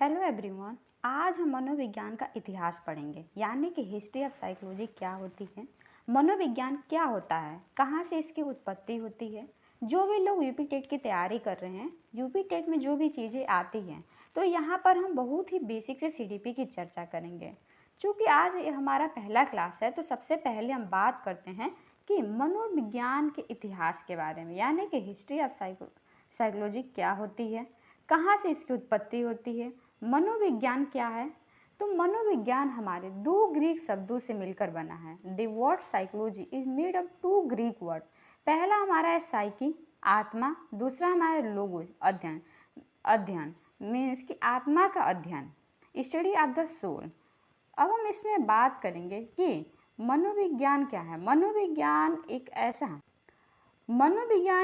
Hello everyone. आज हम मनोविज्ञान का इतिहास पढ़ेंगे, यानी कि हिस्ट्री ऑफ साइकोलॉजी क्या होती है, मनोविज्ञान क्या होता है, कहाँ से इसकी उत्पत्ति होती है। जो भी लोग यूपी टेट की तैयारी कर रहे हैं, यूपी टेट में जो भी चीज़ें आती हैं, तो यहाँ पर हम बहुत ही बेसिक से सीडीपी की चर्चा करेंगे। चूँकि आज ये हमारा पहला क्लास है, तो सबसे पहले हम बात करते हैं कि मनोविज्ञान के इतिहास के बारे में, यानी कि हिस्ट्री ऑफ साइकोलॉजी क्या होती है, कहाँ से इसकी उत्पत्ति होती है, मनोविज्ञान क्या है। तो मनोविज्ञान हमारे दो ग्रीक शब्दों से मिलकर बना है। The word psychology is made of two Greek word. पहला हमारा है साइकी, आत्मा, दूसरा हमारा लोगोस, अध्ययन। अध्ययन मीन्स कि आत्मा का अध्ययन, स्टडी ऑफ द सोल। अब हम इसमें बात करेंगे कि मनोविज्ञान क्या है। मनोविज्ञान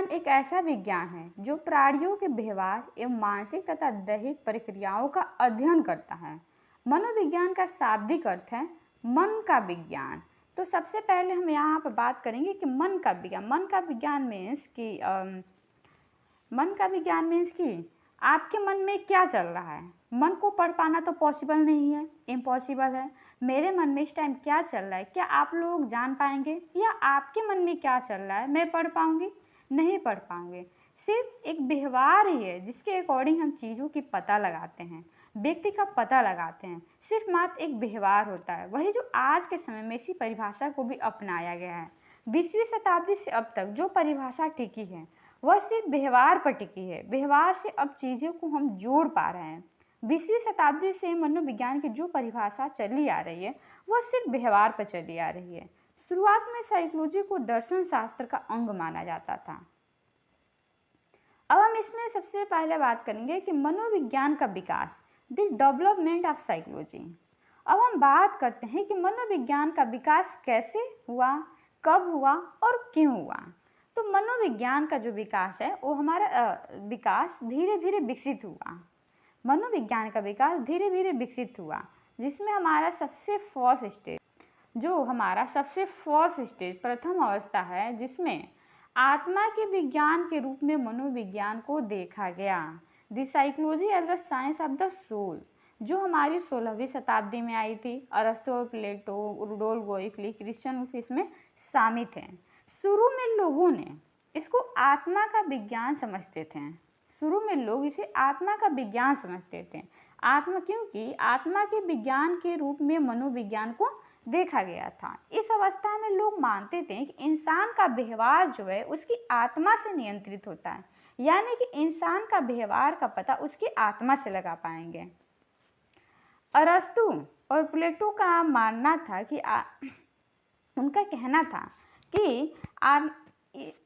एक ऐसा विज्ञान है जो प्राणियों के व्यवहार एवं मानसिक तथा दैहिक प्रक्रियाओं का अध्ययन करता है। मनोविज्ञान का शाब्दिक अर्थ है मन का विज्ञान। तो सबसे पहले हम यहाँ पर बात करेंगे कि मन का विज्ञान मीन्स कि आपके मन में क्या चल रहा है। मन को पढ़ पाना तो पॉसिबल नहीं है, इम्पॉसिबल है। मेरे मन में इस टाइम क्या चल रहा है, क्या आप लोग जान पाएंगे, या आपके मन में क्या चल रहा है मैं पढ़ पाऊंगी? नहीं पढ़ पाऊंगे। सिर्फ एक व्यवहार ही है जिसके अकॉर्डिंग हम चीज़ों की पता लगाते हैं, व्यक्ति का पता लगाते हैं। सिर्फ मात्र एक व्यवहार होता है, वही जो आज के समय में इसी परिभाषा को भी अपनाया गया है। 20वीं शताब्दी से अब तक जो परिभाषा टिकी है वह सिर्फ व्यवहार पर टिकी है। व्यवहार से अब चीज़ों को हम जोड़ पा रहे हैं। 20वीं शताब्दी से मनोविज्ञान की जो परिभाषा चली आ रही है वह सिर्फ व्यवहार पर चली आ रही है। शुरुआत में साइकोलॉजी को दर्शन शास्त्र का अंग माना जाता था। अब हम इसमें सबसे पहले बात करेंगे कि मनोविज्ञान का विकास, द डेवलपमेंट ऑफ साइकोलॉजी। अब हम बात करते हैं कि मनोविज्ञान का विकास कैसे हुआ, कब हुआ और क्यों हुआ। तो मनोविज्ञान का जो विकास है वो हमारा विकास धीरे धीरे विकसित हुआ। मनोविज्ञान का विकास धीरे धीरे विकसित हुआ, जिसमें हमारा सबसे फर्स्ट स्टेज प्रथम अवस्था है, जिसमें आत्मा के विज्ञान के रूप में मनोविज्ञान को देखा गया। The psychology as the science of the soul, जो हमारी 16वीं शताब्दी में आई थी। अरस्तु, Plato, Rudolf Goeckel, Christian Wolff इसमें शामिल थे। शुरू में लोगों ने इसको आत्मा का विज्ञान समझते थे। शुरू में लोग इसे आत्मा का विज्ञान समझते थे। क्योंकि आत्मा के विज्ञान के रूप में मनोविज्ञान को देखा गया था। इस अवस्था में लोग मानते थे कि इंसान का व्यवहार जो है उसकी आत्मा से नियंत्रित होता है, यानी कि इंसान का व्यवहार का पता उसकी आत्मा से लगा पाएंगे। अरस्तु और प्लेटो का मानना था कि उनका कहना था कि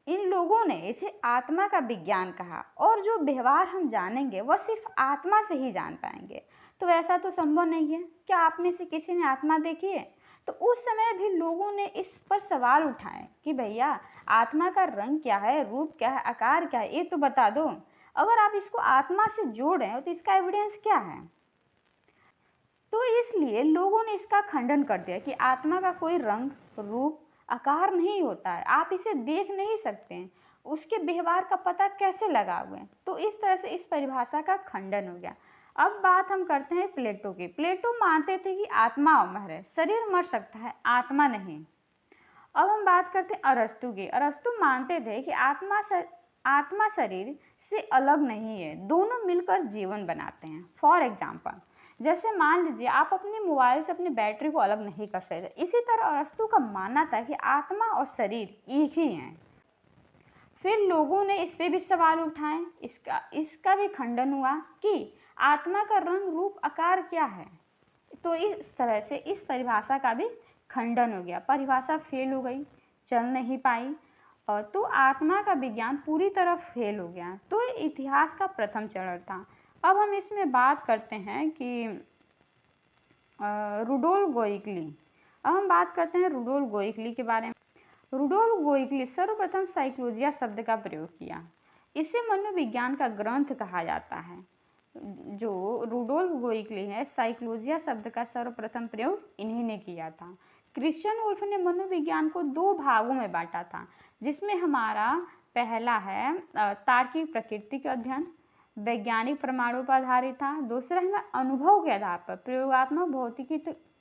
इन लोगों ने इसे आत्मा का विज्ञान कहा, और जो व्यवहार हम जानेंगे वह सिर्फ आत्मा से ही जान पाएंगे। तो ऐसा तो संभव नहीं है। क्या आप में से किसी ने आत्मा देखी है? तो उस समय भी लोगों ने इस पर सवाल उठाए कि भैया आत्मा का रंग क्या है, रूप क्या है, आकार क्या है, ये तो बता दो। अगर आप इसको आत्मा से जोड़ रहे हो तो इसका एविडेंस क्या है? तो इसलिए लोगों ने इसका खंडन कर दिया कि आत्मा का कोई रंग, रूप, आकार नहीं होता है, आप इसे देख नहीं सकते हैं, उसके व्यवहार का पता कैसे लगाओगे। तो इस तरह से इस परिभाषा का खंडन हो गया। अब बात हम करते हैं प्लेटो की। प्लेटो मानते थे कि आत्मा अमर है, शरीर मर सकता है, आत्मा नहीं। अब हम बात करते हैं अरस्तु की। अरस्तु मानते थे कि आत्मा शरीर से अलग नहीं है, दोनों मिलकर जीवन बनाते हैं। फॉर एग्जाम्पल, जैसे मान लीजिए आप अपने मोबाइल से अपनी बैटरी को अलग नहीं कर सकते, इसी तरह अरस्तु का मानना था कि आत्मा और शरीर एक ही हैं। फिर लोगों ने इस पे भी सवाल उठाए, इसका भी खंडन हुआ कि आत्मा का रंग, रूप, आकार क्या है। तो इस तरह से इस परिभाषा का भी खंडन हो गया, परिभाषा फेल हो गई, चल नहीं पाई, और तो आत्मा का विज्ञान पूरी तरह फेल हो गया। तो इतिहास का प्रथम चरण था। अब हम इसमें बात करते हैं कि रुडोल्फ गोइकली। अब हम बात करते हैं रुडोल्फ गोइकली के बारे में। रुडोल्फ गोइकली सर्वप्रथम साइकोलॉजिया शब्द का प्रयोग किया। इसे मनोविज्ञान का ग्रंथ कहा जाता है। जो रुडोल्फ गोइकली है, साइकोलॉजिया शब्द का सर्वप्रथम प्रयोग इन्हीं ने किया था। क्रिश्चियन वुल्फ ने मनोविज्ञान को दो भागों में बांटा था, जिसमें हमारा पहला है तार्किक प्रकृति का अध्ययन, वैज्ञानिक प्रमाणों पर आधारित था। दूसरा है अनुभव के आधार पर प्रयोगात्मक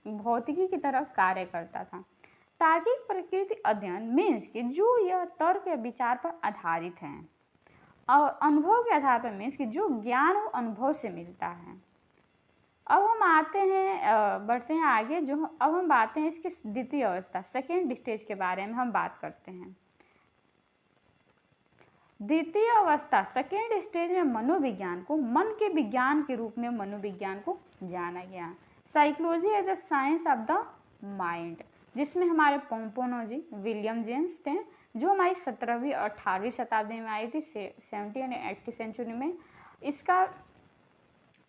भौतिकी की तरह कार्य करता था। तार्किक प्रकृति अध्ययन मीन्स कि जो यह तर्क या विचार पर आधारित है, और अनुभव के आधार पर मीन्स कि जो ज्ञान वो अनुभव से मिलता है। अब हम आते हैं बढ़ते हैं आगे। अब हम बात हैं इसकी द्वितीय अवस्था सेकेंड स्टेज के बारे में हम बात करते हैं। द्वितीय अवस्था सेकेंड स्टेज में मनोविज्ञान को मन के विज्ञान के रूप में मनोविज्ञान को जाना गया। Psychology as the science of the mind, जिसमें हमारे पोम्पोनोजी विलियम जेम्स थे, जो हमारी 17वीं और 18वीं शताब्दी में आई थी, 17वीं और 18वीं सेंचुरी में।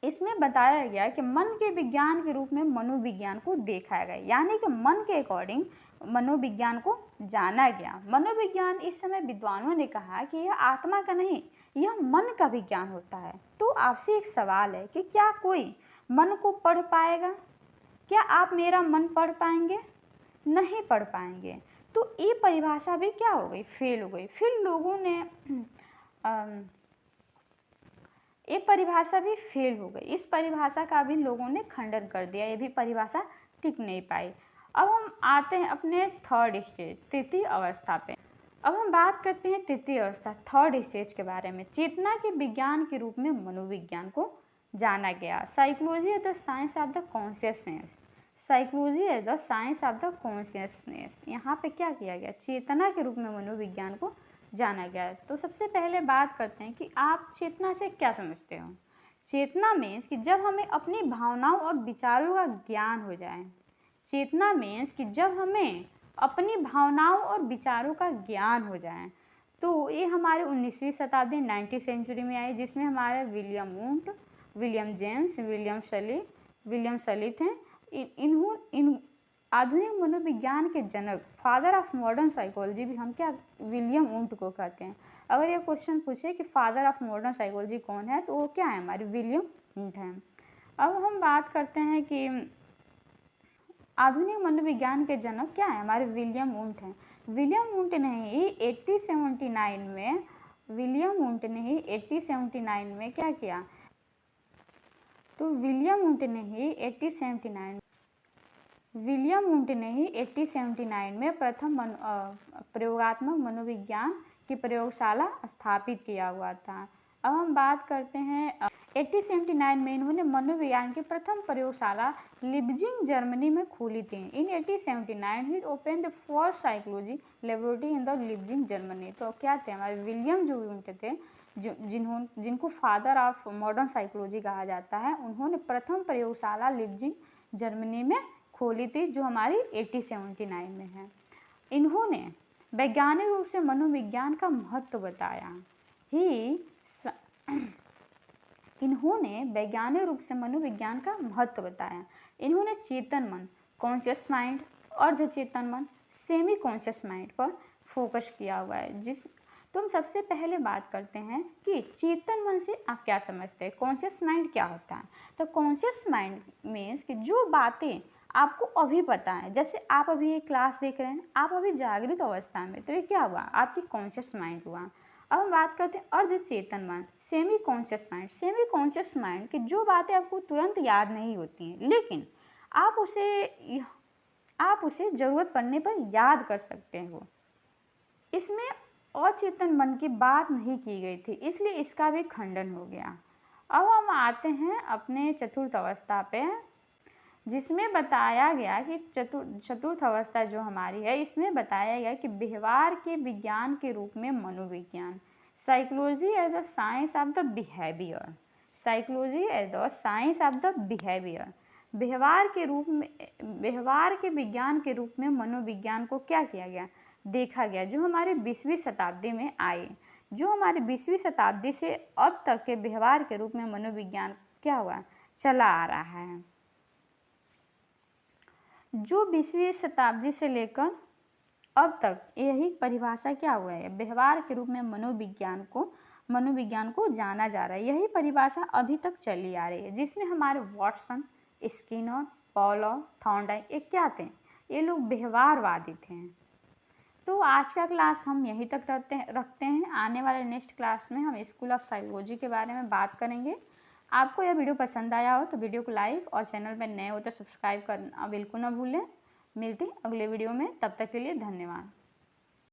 इसमें बताया गया कि मन के विज्ञान के रूप में मनोविज्ञान को देखा गया, यानी कि मन के अकॉर्डिंग मनोविज्ञान को जाना गया। मनोविज्ञान इस समय विद्वानों ने कहा कि यह आत्मा का नहीं, यह मन का विज्ञान होता है। तो आपसे एक सवाल है कि क्या कोई मन को पढ़ पाएगा? क्या आप मेरा मन पढ़ पाएंगे? नहीं पढ़ पाएंगे। तो ये परिभाषा भी क्या हो गई? फेल हो गई। फिर लोगों ने ये परिभाषा भी फेल हो गई। इस परिभाषा का भी लोगों ने खंडन कर दिया, ये भी परिभाषा टिक नहीं पाई। अब हम आते हैं अपने थर्ड स्टेज तृतीय अवस्था पे। अब हम बात करते हैं तृतीय अवस्था थर्ड स्टेज के बारे में। चेतना के विज्ञान के रूप में मनोविज्ञान को जाना गया। Psychology as the science of the consciousness. Psychology as the science of the consciousness, यहाँ पे क्या किया गया? चेतना के रूप में मनोविज्ञान को जाना गया है। तो सबसे पहले बात करते हैं कि आप चेतना से क्या समझते हो। चेतना मीन्स कि जब हमें अपनी भावनाओं और विचारों का ज्ञान हो जाए। चेतना मीन्स कि जब हमें अपनी भावनाओं और विचारों का ज्ञान हो जाए। तो ये हमारे 19वीं शताब्दी 19वीं सेंचुरी में आई, जिसमें हमारे William Wundt, William James, William सली थे। इन आधुनिक मनोविज्ञान के जनक, फादर ऑफ मॉडर्न साइकोलॉजी भी हम क्या विलियम वुंट को कहते हैं। अगर ये क्वेश्चन पूछे कि फादर ऑफ मॉडर्न साइकोलॉजी कौन है, तो वो क्या है? हमारे विलियम वुंट हैं। अब हम बात करते हैं कि आधुनिक मनोविज्ञान के जनक क्या है? हमारे विलियम वुंट हैं। विलियम वुंट ने ही 1879 में विलियम वुंट ने ही 1879 में क्या किया? तो विलियम वुंट ने ही 1879 में प्रथम प्रयोगात्मक मनोविज्ञान की प्रयोगशाला स्थापित किया हुआ था। अब हम बात करते हैं 1879 में इन्होंने मनोविज्ञान की प्रथम प्रयोगशाला लिप्जिंग जर्मनी में खोली थी। इन 1879 ही open the first psychology laboratory in the Leipzig Germany. तो क्या थे? हमारे विलियम जो वुंट थे, जिनको फादर ऑफ मॉडर्न साइकोलॉजी कहा जाता है, उन्होंने प्रथम प्रयोगशाला लिप्जिंग जर्मनी में खोली थी, जो हमारी 1879 में है। इन्होंने वैज्ञानिक रूप से मनोविज्ञान का महत्व बताया। इन्होंने वैज्ञानिक रूप से मनोविज्ञान का महत्व बताया। इन्होंने चेतन मन, कॉन्शियस माइंड, अर्धचेतन मन, सेमी कॉन्शियस माइंड पर फोकस किया हुआ है। तो हम सबसे पहले बात करते हैं कि चेतन मन से आप क्या समझते हैं, कॉन्शियस माइंड क्या होता है। तो कॉन्शियस माइंड मीन्स कि जो बातें आपको अभी पता है, जैसे आप अभी एक क्लास देख रहे हैं, आप अभी जागृत अवस्था में, तो ये क्या हुआ? आपकी कॉन्शियस माइंड हुआ। अब हम बात करते हैं अर्धचेतन मन, semi conscious mind. Semi conscious mind कि जो बातें आपको तुरंत याद नहीं होती हैं, लेकिन आप उसे ज़रूरत पड़ने पर याद कर सकते हो। इसमें अचेतन मन की बात नहीं की गई थी, इसलिए इसका भी खंडन हो गया। अब हम आते हैं अपने चतुर्थ अवस्था पे, जिसमें बताया गया कि चतुर्थ अवस्था जो हमारी है, इसमें बताया गया कि व्यवहार के विज्ञान के रूप में मनोविज्ञान। Psychology as the science of the behaviour. Psychology as the science of the behaviour. व्यवहार के विज्ञान के रूप में मनोविज्ञान को क्या किया गया? देखा गया, जो हमारे 20वीं शताब्दी में आए। जो हमारे 20वीं शताब्दी से अब तक के व्यवहार के रूप में मनोविज्ञान क्या हुआ? चला आ रहा है। जो 20वीं शताब्दी से लेकर अब तक यही परिभाषा क्या हुआ है? व्यवहार के रूप में मनोविज्ञान को जाना जा रहा है। यही परिभाषा अभी तक चली आ रही है, जिसमें हमारे वाटसन, स्किनर, पॉलो, थॉर्नडाइक ये क्या थे? ये लोग व्यवहारवादी थे। तो आज का क्लास हम यहीं तक रखते हैं। आने वाले नेक्स्ट क्लास में हम स्कूल ऑफ साइकोलॉजी के बारे में बात करेंगे। आपको यह वीडियो पसंद आया हो तो वीडियो को लाइक और चैनल पर नए हो तो सब्सक्राइब करना बिल्कुल ना भूलें। मिलते हैं अगले वीडियो में, तब तक के लिए धन्यवाद।